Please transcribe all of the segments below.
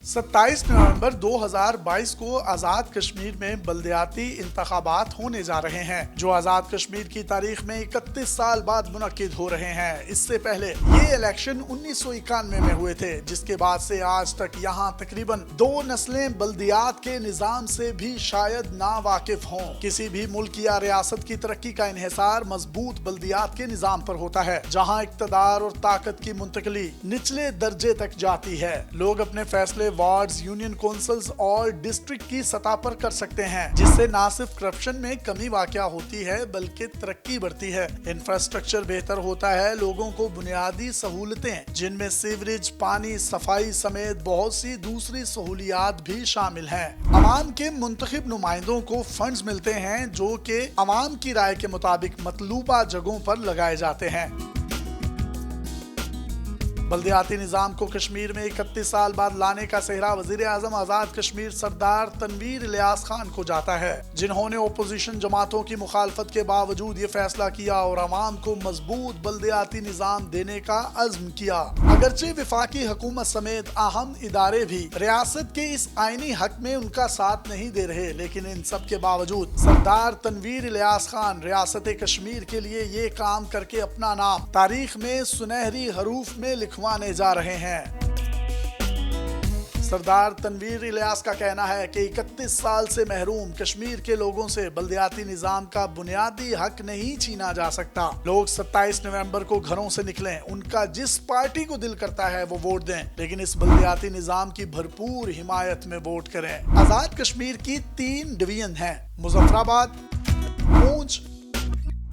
27 नवंबर 2022 को आजाद कश्मीर में बल्दियाती इंतखाबात होने जा रहे हैं, जो आजाद कश्मीर की तारीख में 31 साल बाद मुनक्किद हो रहे हैं। इससे पहले ये इलेक्शन 1991 में हुए थे, जिसके बाद से आज तक यहाँ तकरीबन 2 नस्लें बल्दियात के निजाम से भी शायद ना वाकिफ हों। किसी भी मुल्क या रियासत की तरक्की का इन्हिसार मजबूत बल्दियात के निजाम पर होता है, जहाँ इक्तदार और ताकत की मुंतकली निचले दर्जे तक जाती है। लोग अपने फैसले वार्ड्स, यूनियन काउंसिल्स और डिस्ट्रिक्ट की सतह पर कर सकते हैं, जिससे न सिर्फ करप्शन में कमी वाक़या होती है बल्कि तरक्की बढ़ती है। इंफ्रास्ट्रक्चर बेहतर होता है, लोगों को बुनियादी सहूलतें जिनमें सीवरेज, पानी, सफाई समेत बहुत सी दूसरी सहूलियात भी शामिल हैं। अवाम के मुंतखब नुमाइंदों को फंड्स मिलते हैं, जो कि अवाम की राय के मुताबिक मतलूबा जगहों पर लगाए जाते हैं। बल्दियाती निज़ाम को कश्मीर में 31 साल बाद लाने का सेहरा वज़ीर आज़म आज़ाद कश्मीर सरदार तनवीर इलियास खान को जाता है, जिन्होंने ओपोजिशन जमातों की मुखालफत के बावजूद ये फैसला किया और अवाम को मजबूत बल्दियाती निज़ाम देने का अज़्म किया। अगरचे विफाकी हुकूमत समेत अहम इदारे भी रियासत के इस आईनी हक में उनका साथ नहीं दे रहे, लेकिन इन सब के बावजूद सरदार तनवीर इलियास खान रियासत कश्मीर के लिए ये काम करके अपना नाम तारीख में सुनहरी हरूफ में लिखवाने जा रहे हैं। सरदार तनवीर इलियास का कहना है कि 31 साल से महरूम कश्मीर के लोगों से बल्दियाती निजाम का बुनियादी हक नहीं छीना जा सकता। लोग 27 नवंबर को घरों से निकलें, उनका जिस पार्टी को दिल करता है वो वोट दें, लेकिन इस बल्दियाती निजाम की भरपूर हिमायत में वोट करें। आजाद कश्मीर की 3 डिवीजन हैं, मुजफ्फराबाद, पूंछ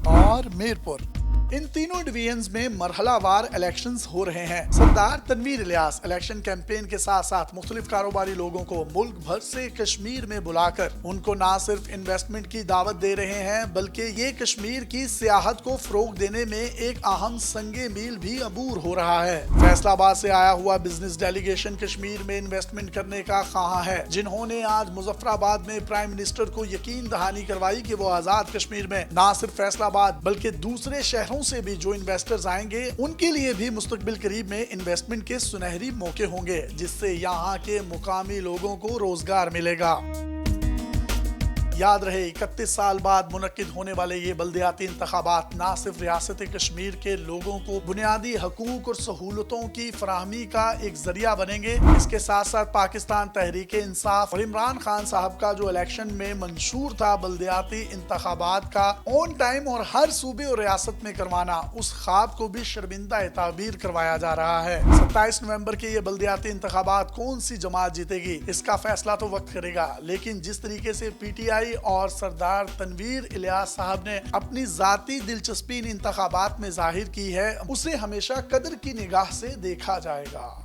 और मीरपुर। इन तीनों डिवीजन्स में मरहलावार इलेक्शंस हो रहे हैं। सरदार तनवीर इलियास इलेक्शन कैंपेन के साथ साथ मुख्तलिफ कारोबारी लोगों को मुल्क भर से कश्मीर में बुलाकर उनको न सिर्फ इन्वेस्टमेंट की दावत दे रहे हैं, बल्कि ये कश्मीर की सियाहत को फरोग देने में एक अहम संगे मील भी अबूर हो रहा है। फैसलाबाद से आया हुआ बिजनेस डेलीगेशन कश्मीर में इन्वेस्टमेंट करने का ख्वाह है, जिन्होंने आज मुजफ्फराबाद में प्राइम मिनिस्टर को यकीन दहानी करवाई कि वो आजाद कश्मीर में न सिर्फ फैसलाबाद बल्कि दूसरे शहरों से भी जो इन्वेस्टर्स आएंगे उनके लिए भी मुस्तकबिल करीब में इन्वेस्टमेंट के सुनहरी मौके होंगे, जिससे यहाँ के मुकामी लोगों को रोजगार मिलेगा। याद रहे, 31 साल बाद मुनक्किद होने वाले ये बल्दियाती इंतखाबात न सिर्फ रियासत कश्मीर के लोगों को बुनियादी हकूक और सहूलतों की फराहमी का एक जरिया बनेंगे, इसके साथ साथ पाकिस्तान तहरीक इंसाफ और इमरान खान साहब का जो इलेक्शन में मंशूर था बल्दियाती इंतखाबात का ऑन टाइम और हर सूबे और रियासत में करवाना, उस ख्वाब को भी शर्मिंदा ताबीर करवाया जा रहा है। 27 नवंबर के ये बल्दियाती इंतखाबात कौन सी जमात जीतेगी, इसका फैसला तो वक्त करेगा, लेकिन जिस तरीके से PTI और सरदार तनवीर इलियास साहब ने अपनी जाती दिलचस्पी इन इंतखाबात में जाहिर की है, उसे हमेशा कदर की निगाह से देखा जाएगा।